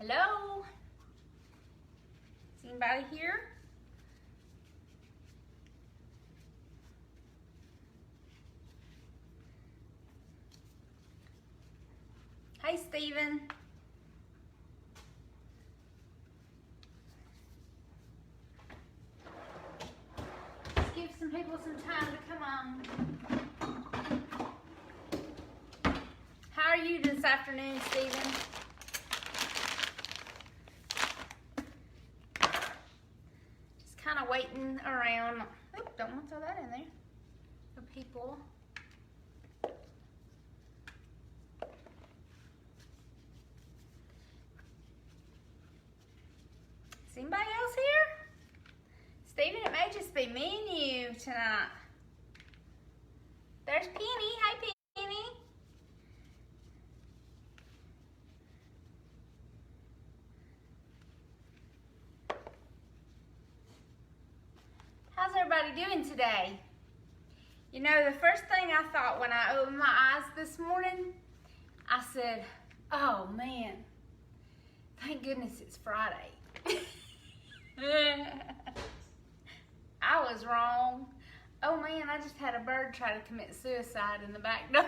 Hello? Is anybody here? Hey, Steven. Let's give some people some time to come on. How are you this afternoon, Steven? Just kind of waiting around. Oop, don't want to throw that in there. For people. Is anybody else here? Steven, it may just be me and you tonight. There's Penny. Hi, Penny. How's everybody doing today? You know, the first thing I thought when I opened my eyes this morning, I said, oh man, thank goodness it's Friday. I was wrong. Oh man, I just had a bird try to commit suicide in the back door.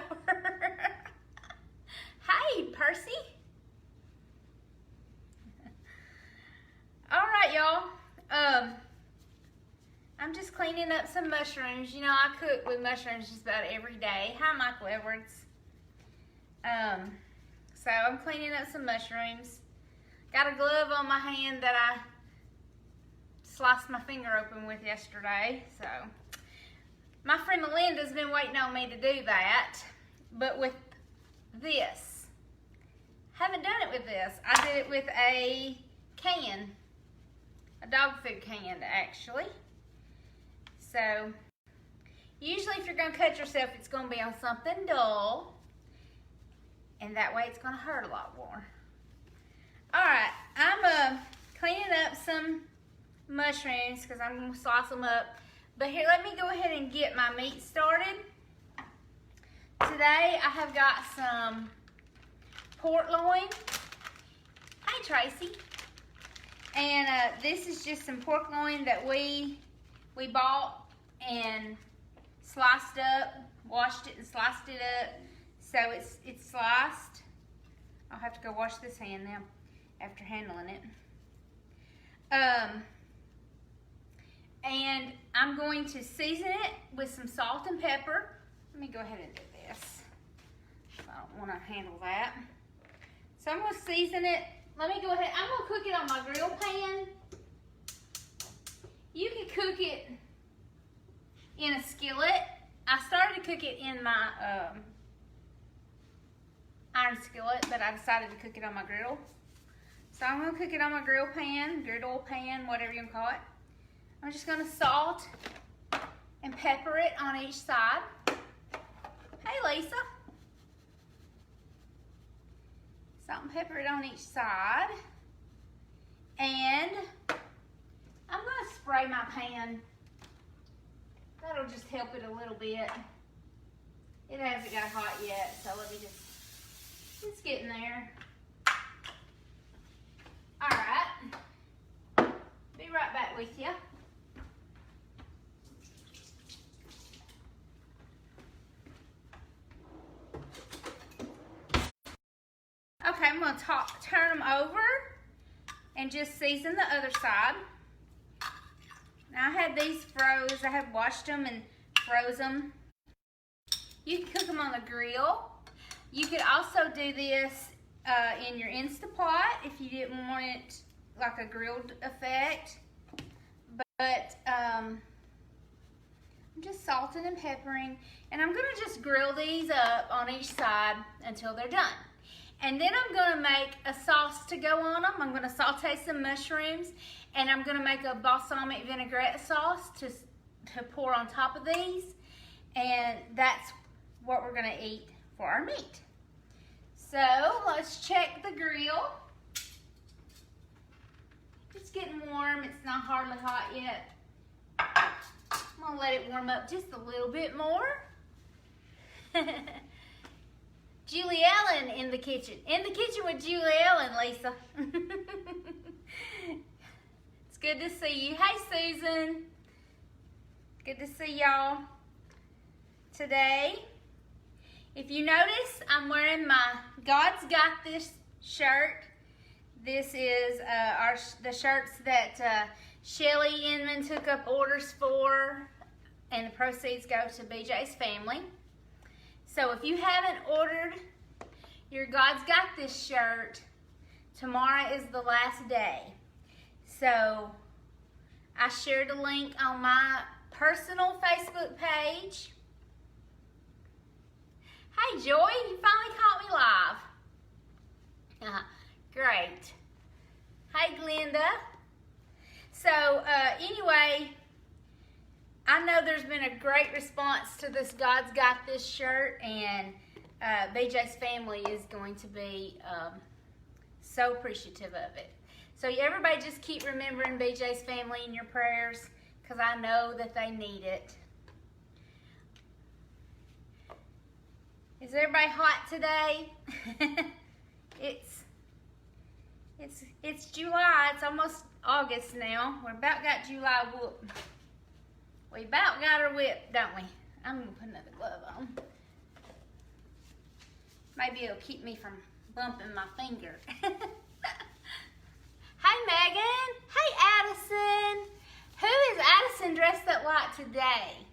Hey, Percy. All right, y'all. I'm just cleaning up some mushrooms. You know, I cook with mushrooms just about every day. Hi, Michael Edwards. So I'm cleaning up some mushrooms. Got a glove on my hand that I sliced my finger open with yesterday. So my friend Melinda's been waiting on me to do that. But with this, haven't done it with this. I did it with a can, a dog food can actually. So usually if you're gonna cut yourself, it's gonna be on something dull. And that way it's gonna hurt a lot more. All right, I'm cleaning up some mushrooms because I'm going to slice them up. But here, let me go ahead and get my meat started. Today, I have got some pork loin. Hi, Tracy. And this is just some pork loin that we bought and sliced up, washed it and sliced it up. So it's sliced. I'll have to go wash this hand now after handling it. And I'm going to season it with some salt and pepper. Let me go ahead and do this. I don't want to handle that. So I'm going to season it. Let me go ahead. I'm going to cook it on my grill pan. You can cook it in a skillet. I started to cook it in my iron skillet, but I decided to cook it on my grill. So I'm going to cook it on my griddle pan, whatever you can call it. I'm just going to salt and pepper it on each side. Hey, Lisa. Salt and pepper it on each side. And I'm going to spray my pan. That'll just help it a little bit. It hasn't got hot yet, so let me it's getting there. All right, be right back with you. Okay, I'm going to turn them over and just season the other side. Now I had these froze. I have washed them and froze them. You can cook them on the grill. You could also do this in your Instapot if you didn't want it like a grilled effect. But I'm just salting and peppering. And I'm going to just grill these up on each side until they're done. And then I'm going to make a sauce to go on them. I'm going to saute some mushrooms. And I'm going to make a balsamic vinaigrette sauce to pour on top of these. And that's what we're going to eat for our meat. So let's check the grill. It's getting warm. It's not hardly hot yet. I'm going to let it warm up just a little bit more. Julie Ellen in the kitchen. In the kitchen with Julie Ellen, Lisa. It's good to see you. Hey, Susan. Good to see y'all today. If you notice, I'm wearing my God's Got This shirt. This is the shirts that Shelly Inman took up orders for, and the proceeds go to BJ's family. So if you haven't ordered your God's Got This shirt, tomorrow is the last day. So I shared a link on my personal Facebook page. Hey Joy, you finally caught me live. Great. Hey Glenda. So anyway, I know there's been a great response to this God's Got This shirt, and BJ's family is going to be so appreciative of it. So everybody just keep remembering BJ's family in your prayers, because I know that they need it. Is everybody hot today? It's July. It's almost August now. We're about got July whoop. We about got her whipped, don't we? I'm gonna put another glove on. Maybe it'll keep me from bumping my finger. Hey Megan. Hey Addison. Who is Addison dressed up like today?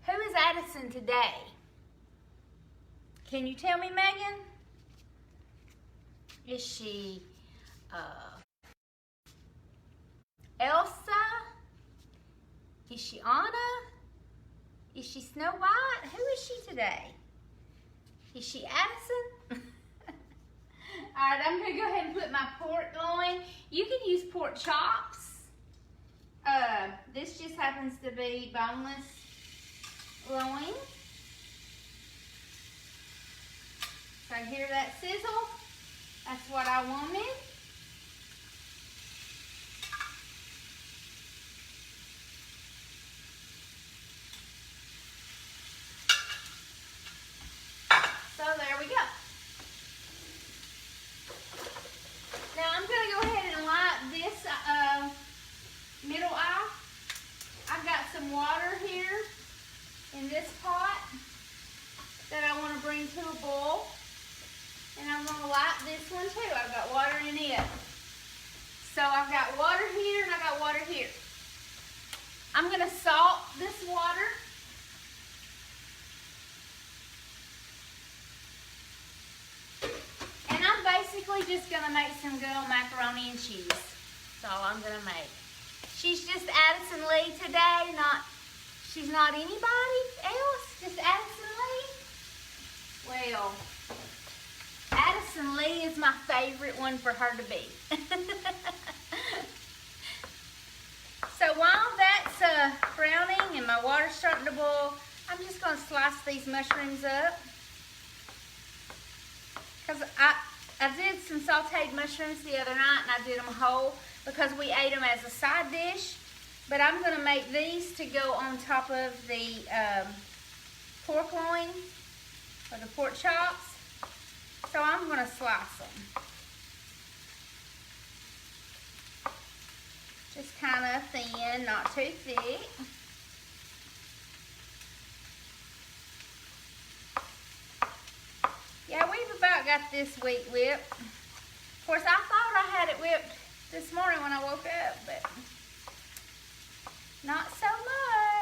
Who is Addison today? Can you tell me, Megan? Is she Elsa? Is she Anna? Is she Snow White? Who is she today? Is she Addison? Alright, I'm going to go ahead and put my pork loin. You can use pork chops. This just happens to be boneless loin. So hear that sizzle? That's what I wanted. So there we go. Now I'm going to go ahead and light this middle eye. I've got some water here in this pot that I want to bring to a boil. And I'm going to light this one too. I've got water in it. So I've got water here and I've got water here. I'm going to salt this water. And I'm basically just going to make some good old macaroni and cheese. That's all I'm going to make. She's just Addison Lee today. She's not anybody else. Just Addison Lee. Well, Addison Lee is my favorite one for her to be. So while that's browning and my water's starting to boil, I'm just going to slice these mushrooms up. Because I did some sauteed mushrooms the other night, and I did them whole because we ate them as a side dish. But I'm going to make these to go on top of the pork loin or the pork chops. So I'm going to slice them. Just kind of thin, not too thick. Yeah, we've about got this wheat whipped. Of course, I thought I had it whipped this morning when I woke up, but not so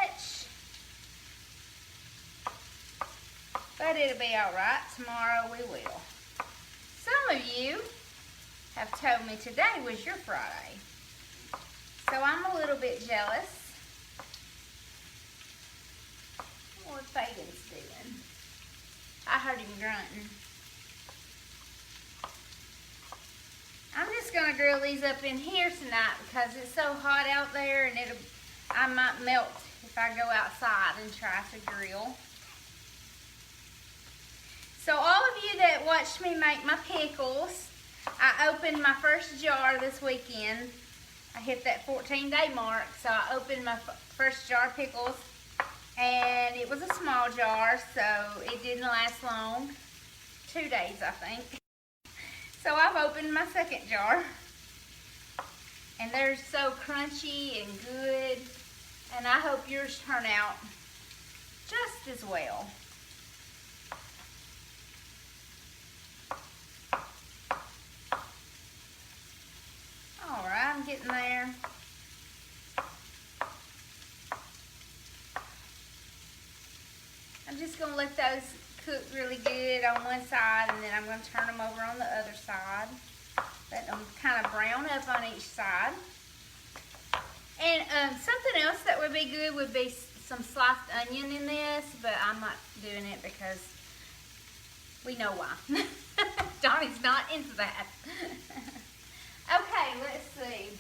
much. But it'll be all right. Tomorrow we will. Some of you have told me today was your Friday. So I'm a little bit jealous. What Fagan's doing. I heard him grunting. I'm just going to grill these up in here tonight because it's so hot out there, and I might melt if I go outside and try to grill. So all of you that watched me make my pickles, I opened my first jar this weekend. I hit that 14-day mark, so I opened my first jar of pickles, and it was a small jar, so it didn't last long. 2 days, I think. So I've opened my second jar. And they're so crunchy and good. And I hope yours turn out just as well. All right, I'm getting there. I'm just gonna let those cook really good on one side, and then I'm gonna turn them over on the other side. Let them kind of brown up on each side. And something else that would be good would be some sliced onion in this, but I'm not doing it because we know why. Donnie's not into that. Okay, let's see.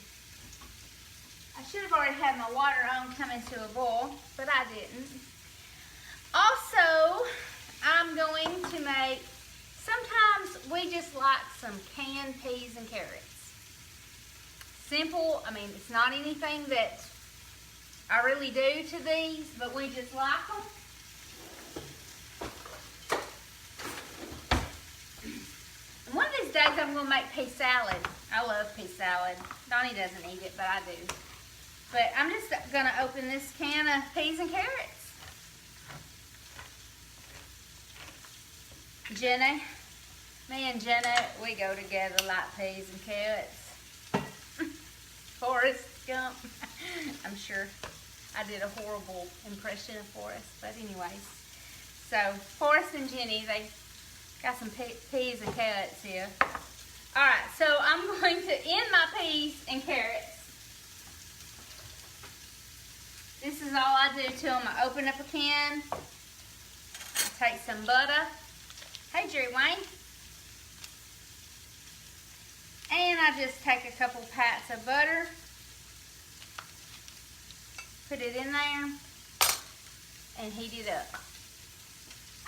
I should have already had my water on coming to a boil, but I didn't. Also, I'm going to make, sometimes we just like some canned peas and carrots. Simple, I mean, it's not anything that I really do to these, but we just like them. And one of these days I'm going to make pea salad. I love pea salad. Donnie doesn't eat it, but I do. But I'm just going to open this can of peas and carrots. Jenna, me and Jenna, we go together like peas and carrots. Forrest Gump. I'm sure I did a horrible impression of Forrest, but anyways. So Forrest and Jenny, they got some peas and carrots here. All right, so I'm going to end my peas and carrots. This is all I do to them. I open up a can. I take some butter. Hey, Jerry Wayne. And I just take a couple pats of butter, put it in there, and heat it up.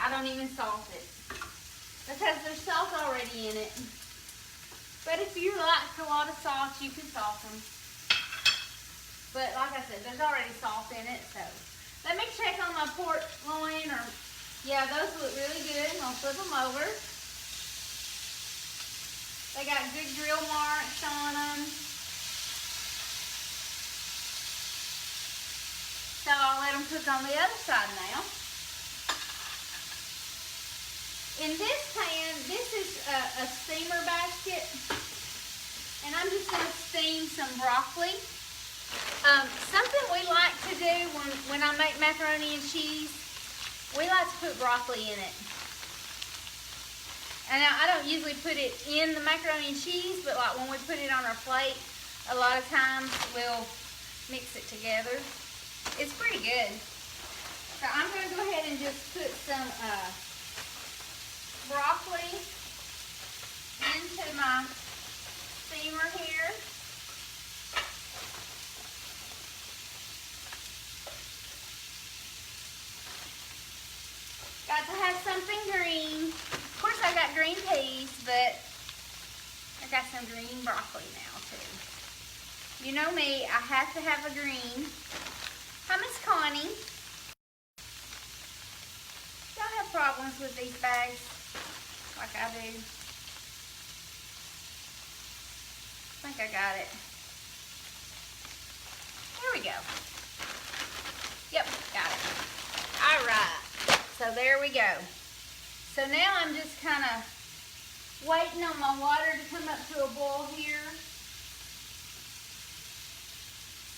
I don't even salt it because there's salt already in it. But if you like a lot of salt, you can salt them. But like I said, there's already salt in it, so. Let me check on my pork loin, or, yeah, those look really good. I'll flip them over. They got good grill marks on them. So I'll let them cook on the other side now. In this pan, this is a steamer basket. And I'm just going to steam some broccoli. Something we like to do when I make macaroni and cheese, we like to put broccoli in it. And I don't usually put it in the macaroni and cheese, but like when we put it on our plate, a lot of times we'll mix it together. It's pretty good. So I'm going to go ahead and just put some broccoli into my steamer here. Got to have something green. Of course, I got green peas, but I got some green broccoli now, too. You know me, I have to have a green. Hi, Miss Connie. Y'all have problems with these bags like I do? I think I got it. There we go. Yep, got it. All right. So there we go. So now I'm just kind of waiting on my water to come up to a boil here.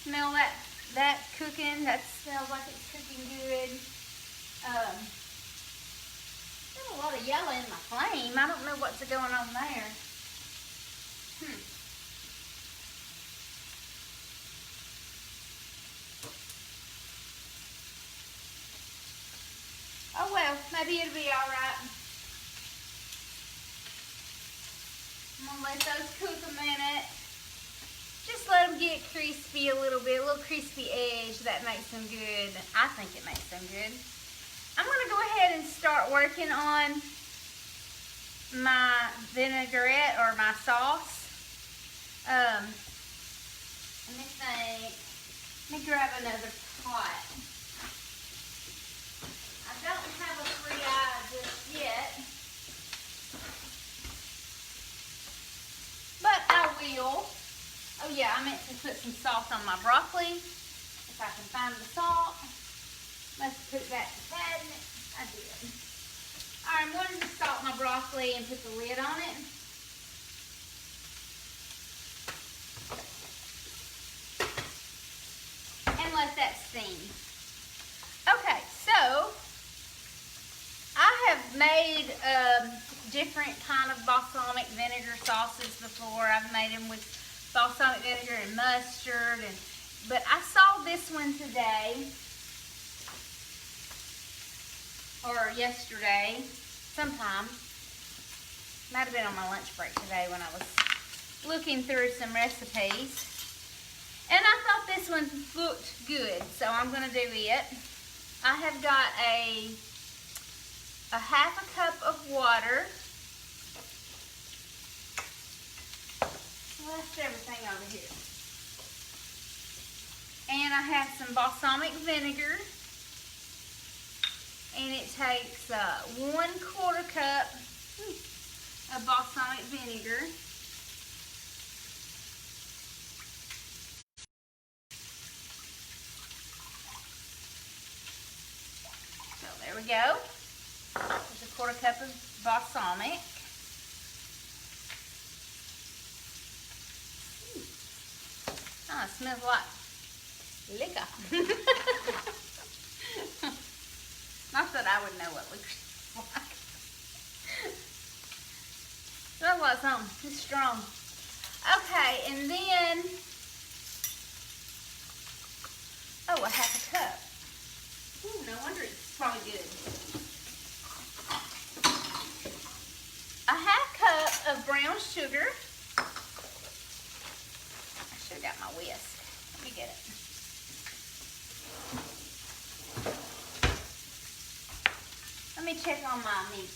Smell that cooking. That smells like it's cooking good. There's a lot of yellow in my flame. I don't know what's going on there. Oh well, maybe it'll be all right. I'm gonna let those cook a minute. Just let them get crispy a little bit, a little crispy edge. That makes them good. I think it makes them good. I'm gonna go ahead and start working on my vinaigrette or my sauce. Let me think. Let me grab another pot. I don't have a 3-eye just yet. I meant to put some salt on my broccoli. If I can find the salt. Must have put it back in the cabinet. I did. Alright, I'm going to salt my broccoli and put the lid on it. And let that steam. Okay, so I have made different kind of balsamic vinegar sauces before. I've made them with balsamic vinegar and mustard, but I saw this one today, or yesterday, sometime. Might have been on my lunch break today when I was looking through some recipes. And I thought this one looked good, so I'm going to do it. I have got a half a cup of water. Well, that's everything over here. And I have some balsamic vinegar. And it takes 1/4 cup of balsamic vinegar. So there we go. There's 1/4 cup of balsamic. Oh, it smells like liquor. Not that I would know what liquor smells like. Smells like something. It's strong. Okay, and then, oh, a half a cup. Ooh, no wonder it's probably good. A half cup of brown sugar. I should have got my whisk. Let me get it. Let me check on my meat.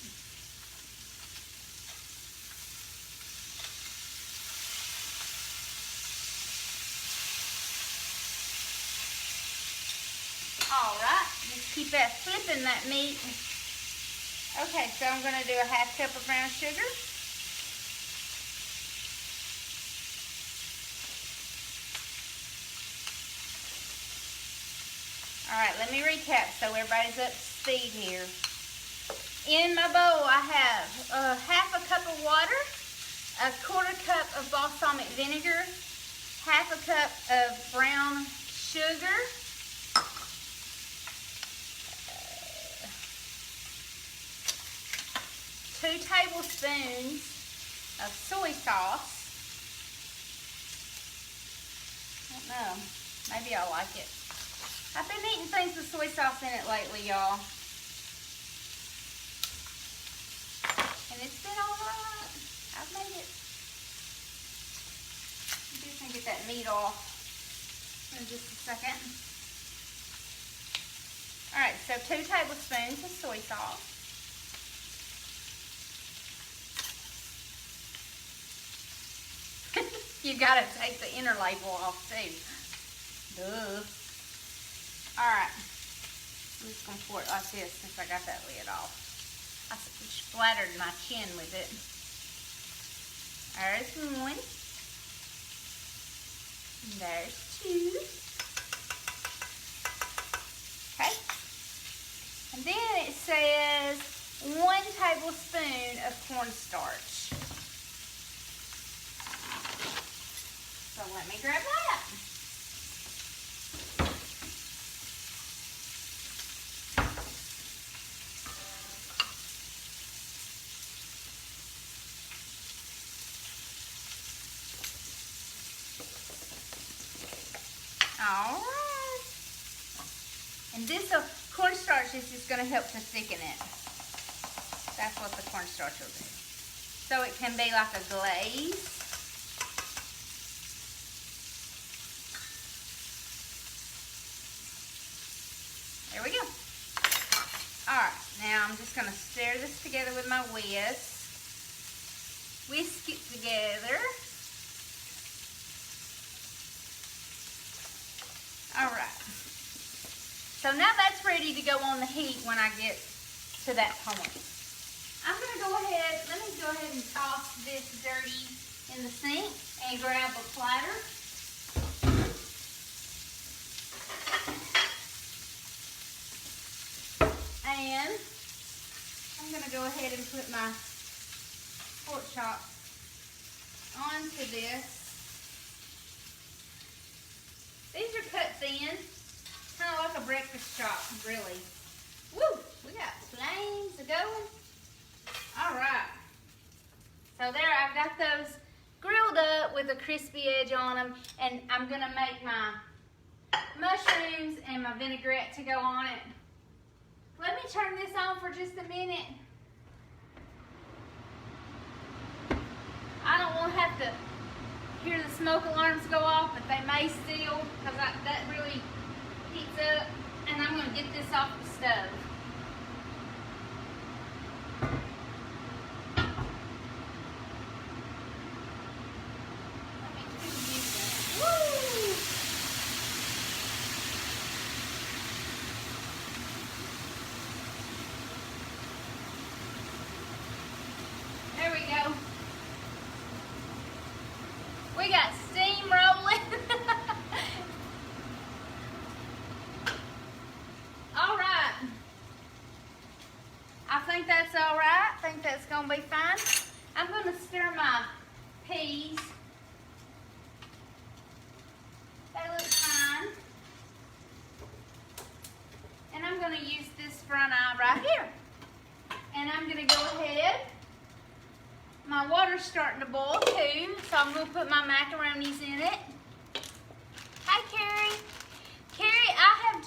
Alright, just keep that flipping that meat. Okay, so I'm going to do a half cup of brown sugar. Alright, let me recap so everybody's up to speed here. In my bowl I have half a cup of water, 1/4 cup of balsamic vinegar, half a cup of brown sugar, 2 tablespoons of soy sauce. I don't know, maybe I'll like it. I've been eating things with soy sauce in it lately, y'all. And it's been alright. I've made it. I'm just going to get that meat off in just a second. Alright, so 2 tablespoons of soy sauce. You gotta take the inner label off too. Duh. Alright. I'm just gonna pour it like this since I got that lid off. I splattered my chin with it. There's 1. There's 2. Okay. And then it says 1 tablespoon of cornstarch. So let me grab that. All right. And this cornstarch is just going to help to thicken it. That's what the cornstarch will do. So it can be like a glaze. There we go. Alright, now I'm just going to stir this together with my whisk. Whisk it together. Alright. So now that's ready to go on the heat when I get to that point. I'm going to go ahead, let me go ahead and toss this dirty in the sink and grab a platter. And I'm gonna go ahead and put my pork chop onto this. These are cut thin, kind of like a breakfast chop, really. Woo! We got flames going. All right. So there, I've got those grilled up with a crispy edge on them, and I'm gonna make my mushrooms and my vinaigrette to go on it. Let me turn this on for just a minute. I don't want to have to hear the smoke alarms go off, but they may still, because that really heats up. And I'm going to get this off the stove. Woo! There we go. We got steam rolling. All right. I think that's all right. I think that's gonna be fine. I'm gonna stir my peas. They look fine. And I'm gonna use this front eye right here. And I'm gonna go ahead. My water's starting to boil too, so I'm going to put my macaronis in it. Hi, Carrie. Carrie, I've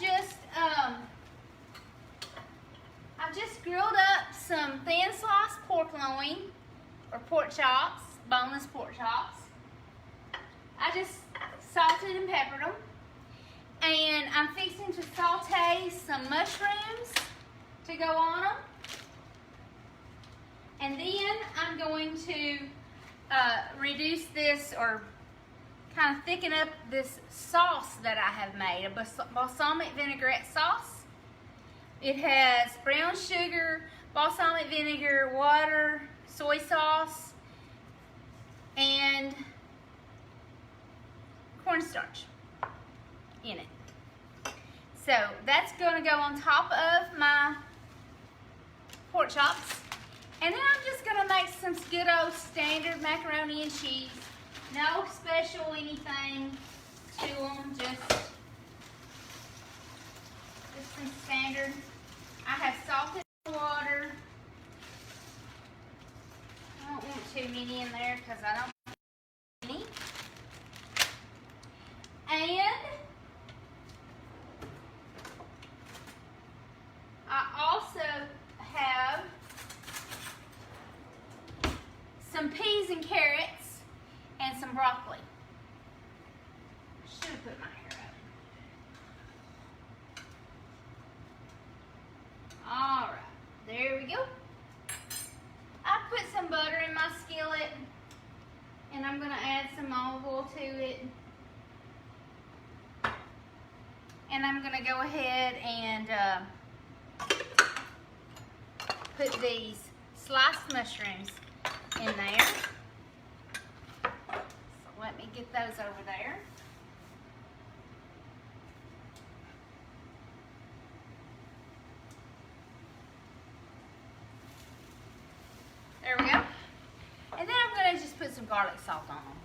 just grilled up some thin sliced pork loin, or pork chops, boneless pork chops. I just salted and peppered them. And I'm fixing to saute some mushrooms to go on them. And then I'm going to reduce this, or kind of thicken up this sauce that I have made, a balsamic vinaigrette sauce. It has brown sugar, balsamic vinegar, water, soy sauce, and cornstarch in it. So that's going to go on top of my pork chops. And then I'm just gonna make some good old standard macaroni and cheese. No special anything to them, just some standard. I have salted water. I don't want too many in there because I don't want any. And I also have some peas and carrots and some broccoli. Should have put my hair up. All right, there we go. I put some butter in my skillet, and I'm gonna add some olive oil to it. And I'm gonna go ahead and put these sliced mushrooms in there. So let me get those over there. There we go. And then I'm going to just put some garlic salt on them.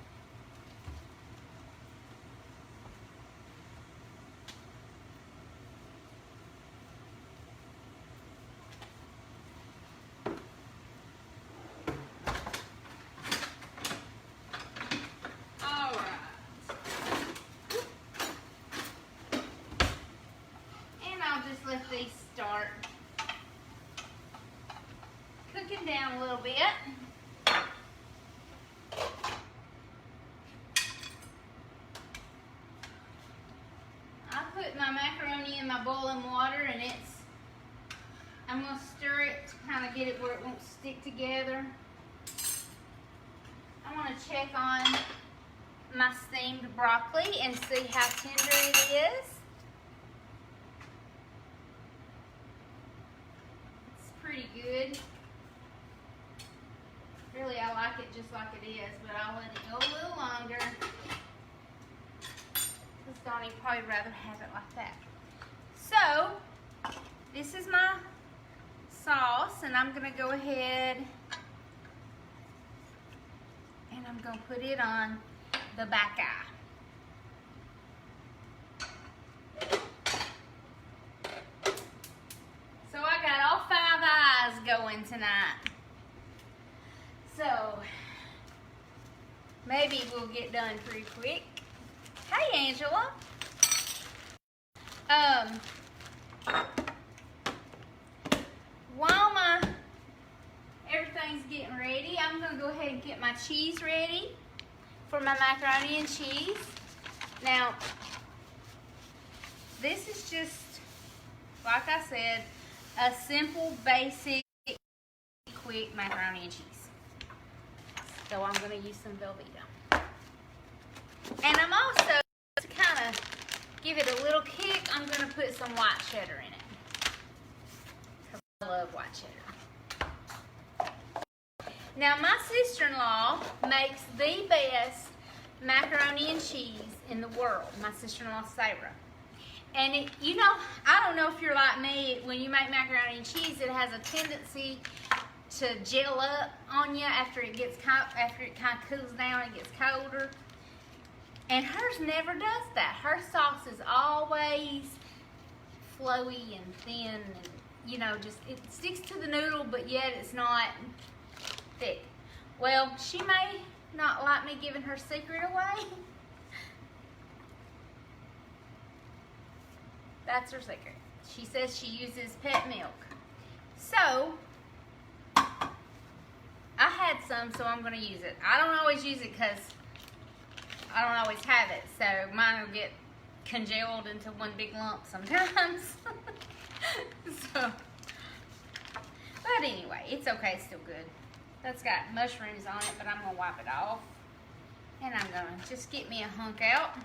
Let these start cooking down a little bit. I put my macaroni in my boiling water, and I'm going to stir it to kind of get it where it won't stick together. I want to check on my steamed broccoli and see how tender it is. Pretty good. Really, I like it just like it is, but I'll let it go a little longer. Because Donnie would probably rather have it like that. So, this is my sauce, and I'm gonna go ahead and I'm gonna put it on the back eye. So I got all 5 eyes going tonight. So maybe we'll get done pretty quick. Hey, Angela. While everything's getting ready, I'm gonna go ahead and get my cheese ready for my macaroni and cheese. Now, this is just, like I said, a simple, basic, quick macaroni and cheese. So I'm gonna use some Velveeta. And I'm also, to kind of give it a little kick, I'm gonna put some white cheddar in it. Because I love white cheddar. Now my sister-in-law makes the best macaroni and cheese in the world. My sister-in-law, Sarah. And it, you know, I don't know if you're like me, when you make macaroni and cheese, it has a tendency to gel up on you after it kind of cools down and gets colder. And hers never does that. Her sauce is always flowy and thin, and you know, just it sticks to the noodle, but yet it's not thick. Well, she may not like me giving her secret away. That's her secret. She says she uses pet milk. So, I had some, so I'm going to use it. I don't always use it because I don't always have it. So, mine will get congealed into one big lump sometimes. So, but anyway, it's okay. It's still good. That's got mushrooms on it, but I'm going to wipe it off. And I'm going to just get me a hunk out.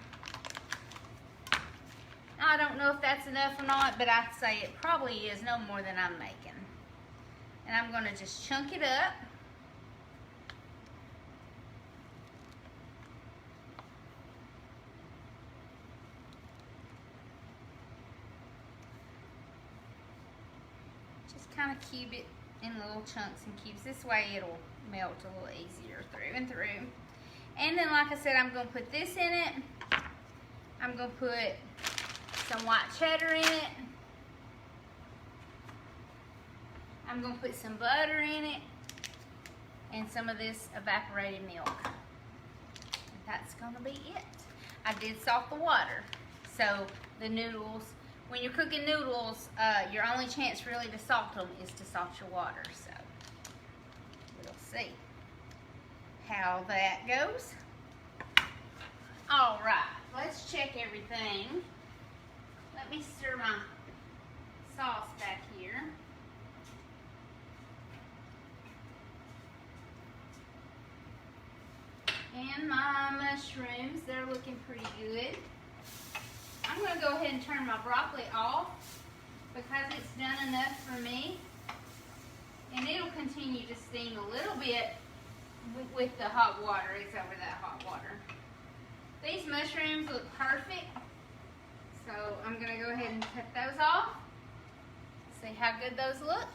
I don't know if that's enough or not, but I'd say it probably is no more than I'm making. And I'm going to just chunk it up. Just kind of cube it in little chunks and cubes. This way it'll melt a little easier through and through. And then, like I said, I'm going to put this in it. I'm going to put some white cheddar in it. I'm going to put some butter in it and some of this evaporated milk. And that's going to be it. I did salt the water. So the noodles, when you're cooking noodles, your only chance really to salt them is to salt your water. So we'll see how that goes. All right, let's check everything. Let me stir my sauce back here. And my mushrooms, they're looking pretty good. I'm going to go ahead and turn my broccoli off because it's done enough for me. And it'll continue to steam a little bit with the hot water. It's over that hot water. These mushrooms look perfect. So I'm going to go ahead and cut those off. See how good those look.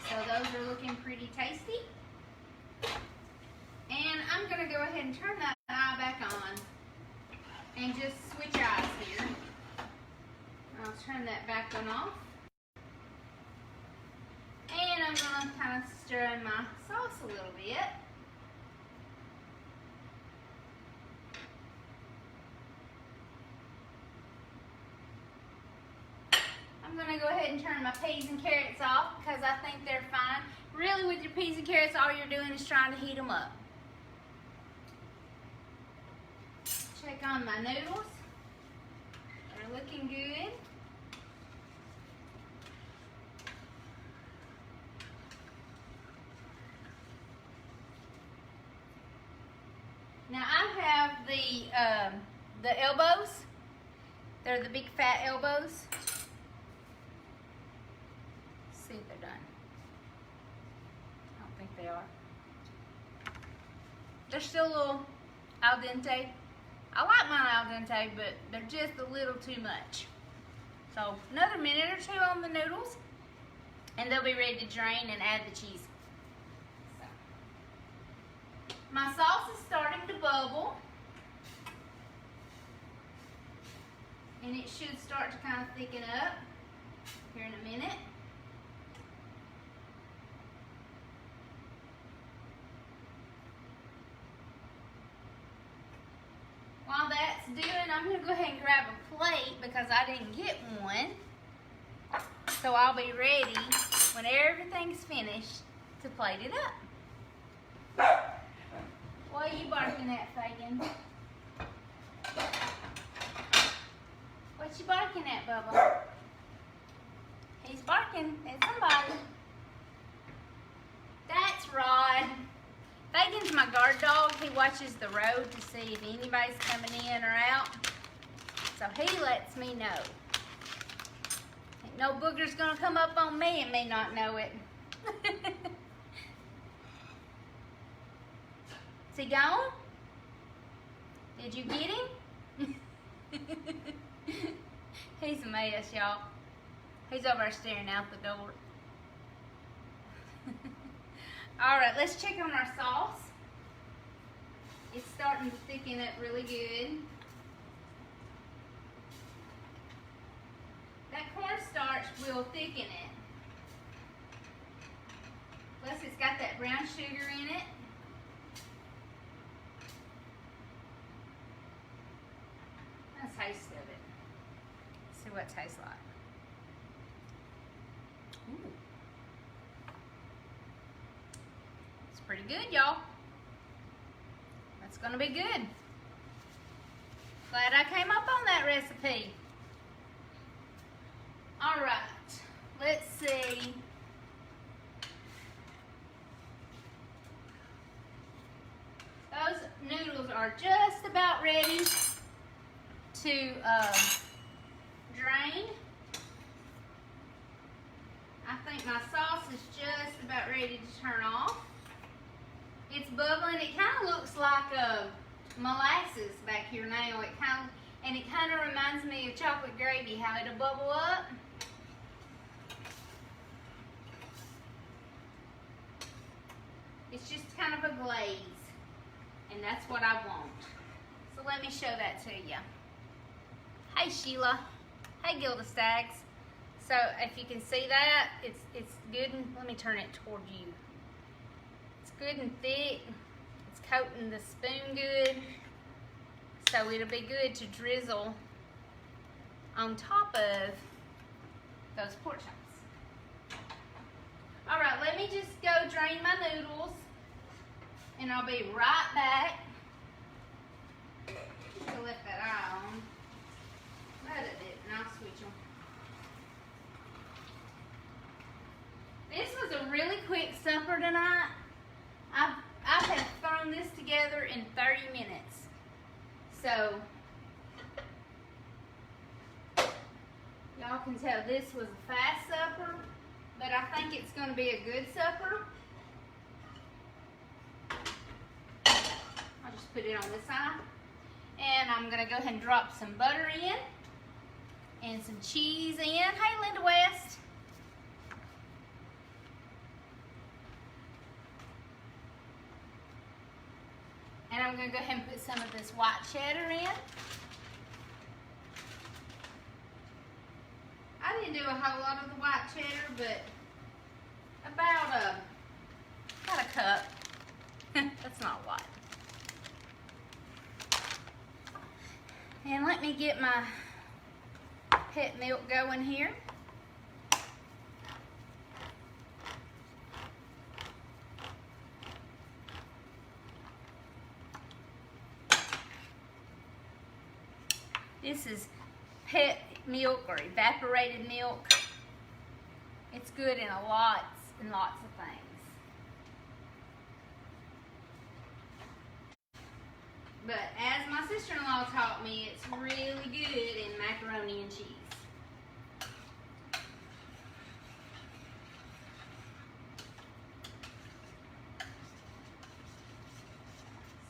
So those are looking pretty tasty. And I'm going to go ahead and turn that eye back on and just switch eyes here. I'll turn that back one off. And I'm going to kind of stir in my sauce a little bit. I'm going to go ahead and turn my peas and carrots off because I think they're fine. Really, with your peas and carrots, all you're doing is trying to heat them up. Check on my noodles. They're looking good. Now I have the elbows. They're the big fat elbows. See if they're done. I don't think they are. They're still a little al dente. I like mine al dente, but they're just a little too much. So another minute or two on the noodles, and they'll be ready to drain and add the cheese. So, my sauce is starting to bubble, and it should start to kind of thicken up here in a minute. While that's doing, I'm going to go ahead and grab a plate because I didn't get one. So I'll be ready when everything's finished to plate it up. What are you barking at, Fagin? What you barking at, Bubba? He's barking at somebody. That's Rod. Fagin's my guard dog. He watches the road to see if anybody's coming in or out. So he lets me know. Ain't no booger's gonna come up on me and me not know it. Is he gone? Did you get him? He's a mess, y'all. He's over there staring out the door. Alright, let's check on our sauce. It's starting to thicken up really good. That cornstarch will thicken it. Plus it's got that brown sugar in it. Let's taste of it. See what it tastes like. Ooh. It's pretty good, y'all. That's gonna be good. Glad I came up on that recipe. All right, let's see. Those noodles are just about ready to drain. I think my sauce is just about ready to turn off. It's bubbling. It kind of looks like molasses back here now. It kind of reminds me of chocolate gravy, how it'll bubble up. It's just kind of a glaze, and that's what I want. So let me show that to you. Hey Sheila. Hey Gilda Stags. So if you can see that, it's good. And let me turn it toward you. It's good and thick. It's coating the spoon good. So it'll be good to drizzle on top of those pork chops. All right, let me just go drain my noodles, and I'll be right back. Just let that eye on. Let it dip, and I'll switch them. This was a really quick supper tonight. I have thrown this together in 30 minutes. So, y'all can tell this was a fast supper, but I think it's going to be a good supper. I'll just put it on this side. And I'm going to go ahead and drop some butter in and some cheese in. Hey, Linda West. And I'm going to go ahead and put some of this white cheddar in. I didn't do a whole lot of the white cheddar, but about a cup. That's not white. And let me get my pet milk going here. This is pet milk or evaporated milk. It's good in lots and lots of things. But as my sister-in-law taught me, it's really good in macaroni and cheese.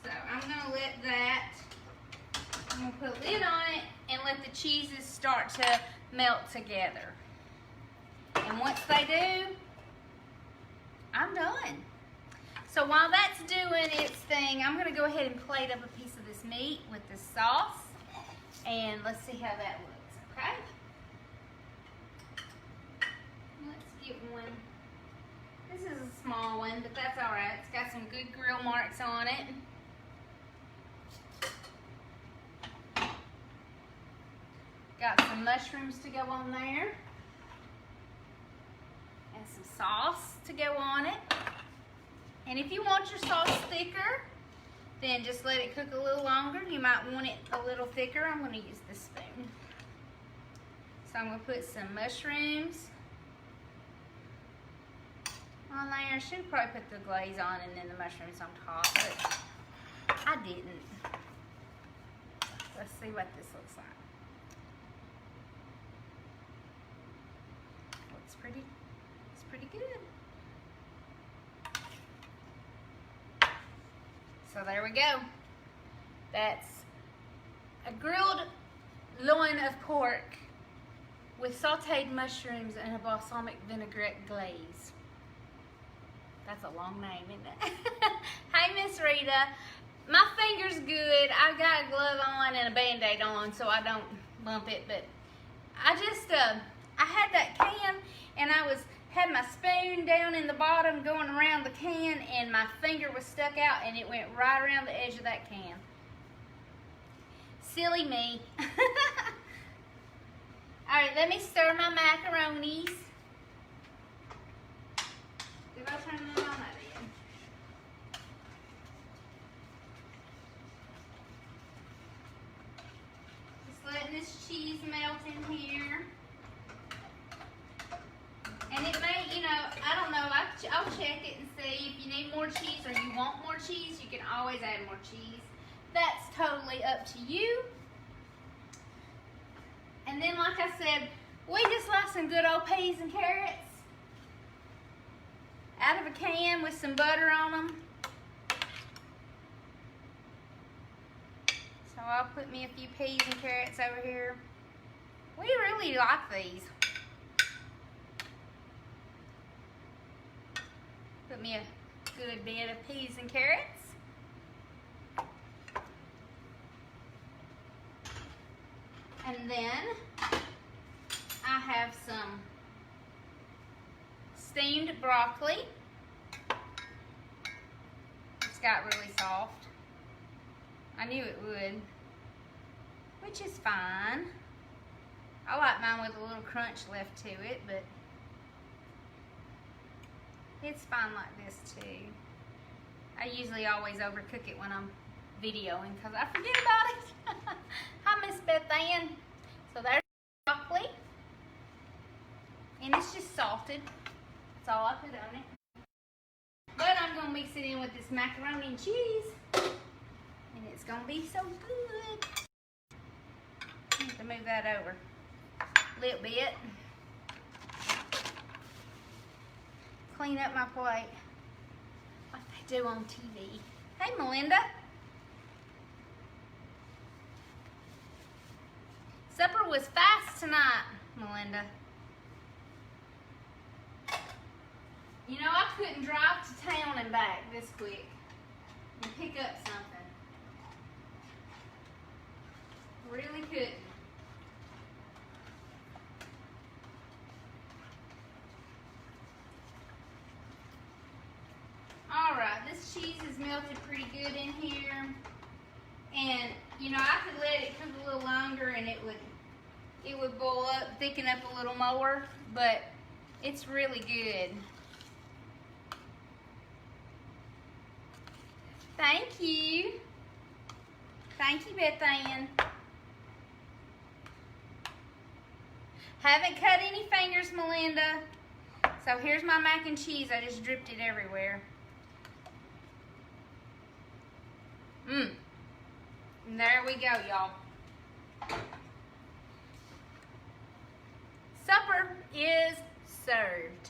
So I'm going to let that, I'm going to put a lid on it and let the cheeses start to melt together. And once they do, I'm done. So while that's doing its thing, I'm gonna go ahead and plate up a piece of this meat with this sauce. And let's see how that looks, okay? Let's get one. This is a small one, but that's all right. It's got some good grill marks on it. Got some mushrooms to go on there. And some sauce to go on it. And if you want your sauce thicker, then just let it cook a little longer. You might want it a little thicker. I'm going to use this spoon. So I'm going to put some mushrooms on there. I should probably put the glaze on and then the mushrooms on top, but I didn't. Let's see what this looks like. Looks pretty. It's pretty good. So there we go. That's a grilled loin of pork with sauteed mushrooms and a balsamic vinaigrette glaze. That's a long name, isn't it? Hey, Miss Rita. My finger's good. I've got a glove on and a Band-Aid on so I don't bump it, but I just, I had that can and I had my spoon down in the bottom going around the can and my finger was stuck out and it went right around the edge of that can. Silly me. Alright, let me stir my macaronis. Did I turn them on? I did. Just letting this cheese melt in here. And it may, you know, I don't know, I'll check it and see if you need more cheese or you want more cheese, you can always add more cheese. That's totally up to you. And then, like I said, we just like some good old peas and carrots out of a can with some butter on them. So I'll put me a few peas and carrots over here. We really like these. Put me a good bit of peas and carrots. And then I have some steamed broccoli. It's got really soft. I knew it would, which is fine. I like mine with a little crunch left to it, but it's fine like this too. I usually always overcook it when I'm videoing because I forget about it. Hi, Miss Beth Ann. So there's broccoli. And it's just salted. That's all I put on it. But I'm going to mix it in with this macaroni and cheese. And it's going to be so good. I need to move that over a little bit. Clean up my plate like they do on TV. Hey, Melinda. Supper was fast tonight, Melinda. You know, I couldn't drive to town and back this quick and pick up something. Really couldn't. Alright, this cheese is melted pretty good in here. And, you know, I could let it cook a little longer and it would boil up, thicken up a little more, but it's really good. Thank you. Thank you, Beth Ann. Haven't cut any fingers, Melinda. So here's my mac and cheese. I just dripped it everywhere. And there we go, y'all. Supper is served.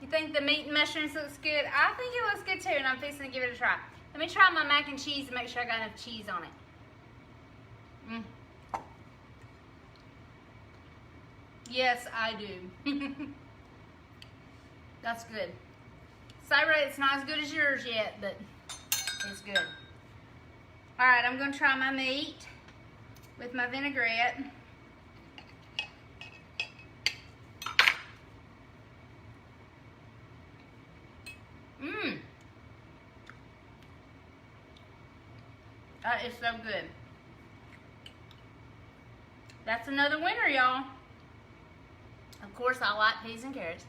You think the meat and mushrooms looks good? I think it looks good too, and I'm fixing to give it a try. Let me try my mac and cheese and make sure I got enough cheese on it. Yes, I do. That's good. Sorry, it's not as good as yours yet, but it's good. All right, I'm gonna try my meat with my vinaigrette. That is so good. That's another winner, y'all. Of course, I like peas and carrots.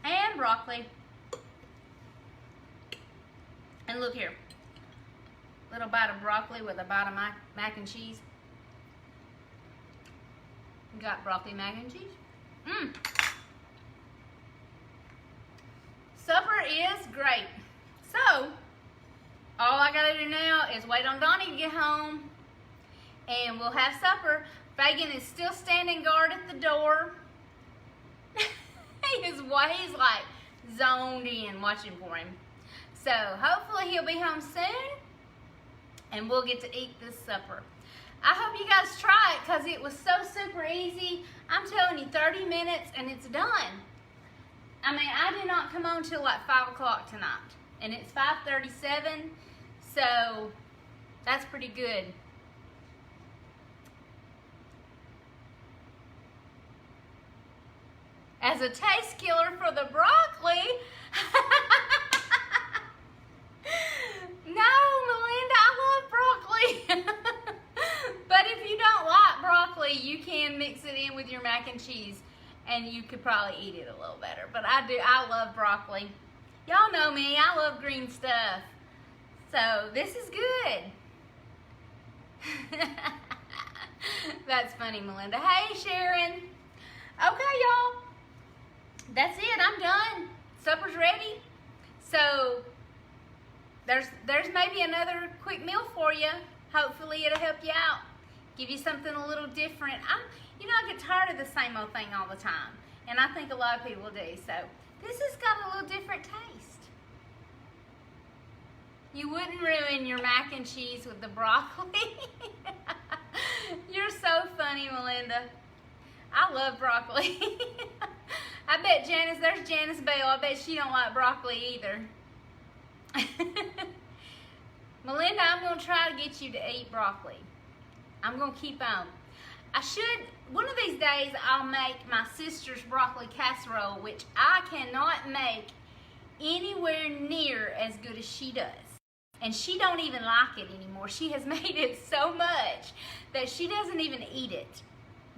And broccoli. And look here. Little bite of broccoli with a bite of mac and cheese. You got broccoli mac and cheese. Supper is great. So, all I gotta do now is wait on Donnie to get home and we'll have supper. Fagan is still standing guard at the door. He's like zoned in watching for him. So hopefully he'll be home soon and we'll get to eat this supper. I hope you guys try it because it was so super easy. I'm telling you, 30 minutes and it's done. I mean, I did not come on till like 5 o'clock tonight and it's 5:37, so that's pretty good. As a taste killer for the broccoli. No, Melinda, I love broccoli. But if you don't like broccoli, you can mix it in with your mac and cheese and you could probably eat it a little better. But I do, I love broccoli. Y'all know me, I love green stuff. So this is good. That's funny, Melinda. Hey, Sharon. Okay, y'all. That's it, I'm done. Supper's ready. So there's maybe another quick meal for you. Hopefully it'll help you out. Give you something a little different. I get tired of the same old thing all the time. And I think a lot of people do. So this has got a little different taste. You wouldn't ruin your mac and cheese with the broccoli. You're so funny, Melinda. I love broccoli. I bet there's Janice Bell, I bet she don't like broccoli either. Melinda, I'm going to try to get you to eat broccoli. I'm going to keep on. One of these days I'll make my sister's broccoli casserole, which I cannot make anywhere near as good as she does. And she don't even like it anymore. She has made it so much that she doesn't even eat it.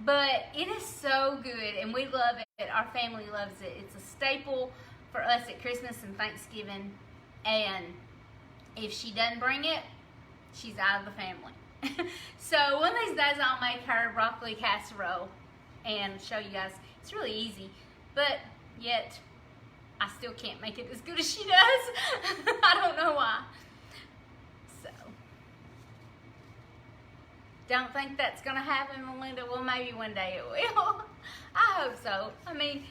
But it is so good and we love it. Our family loves it. It's a staple for us at Christmas and Thanksgiving. And if she doesn't bring it, she's out of the family. So one of these days I'll make her broccoli casserole and show you guys. It's really easy, but yet I still can't make it as good as she does. I don't know why. So don't think that's gonna happen, Melinda. Well, maybe one day it will. I hope so. I mean,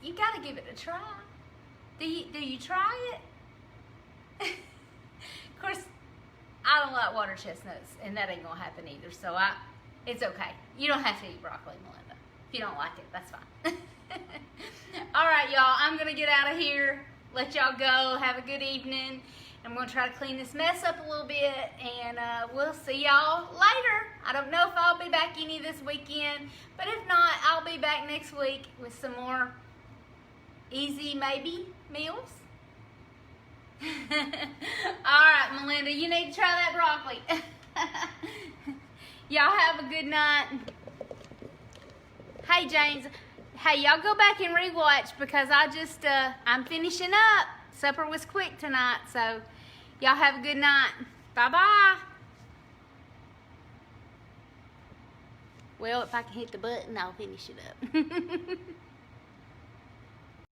you gotta give it a try. Do you try it? Of course, I don't like water chestnuts, and that ain't gonna happen either. So it's okay. You don't have to eat broccoli, Melinda. If you don't like it, that's fine. All right, y'all. I'm gonna get out of here. Let y'all go. Have a good evening. I'm going to try to clean this mess up a little bit, and we'll see y'all later. I don't know if I'll be back any this weekend, but if not, I'll be back next week with some more easy, maybe, meals. All right, Melinda, you need to try that broccoli. Y'all have a good night. Hey, James. Hey, y'all go back and rewatch because I'm finishing up. Supper was quick tonight, so y'all have a good night. Bye-bye. Well, if I can hit the button, I'll finish it up.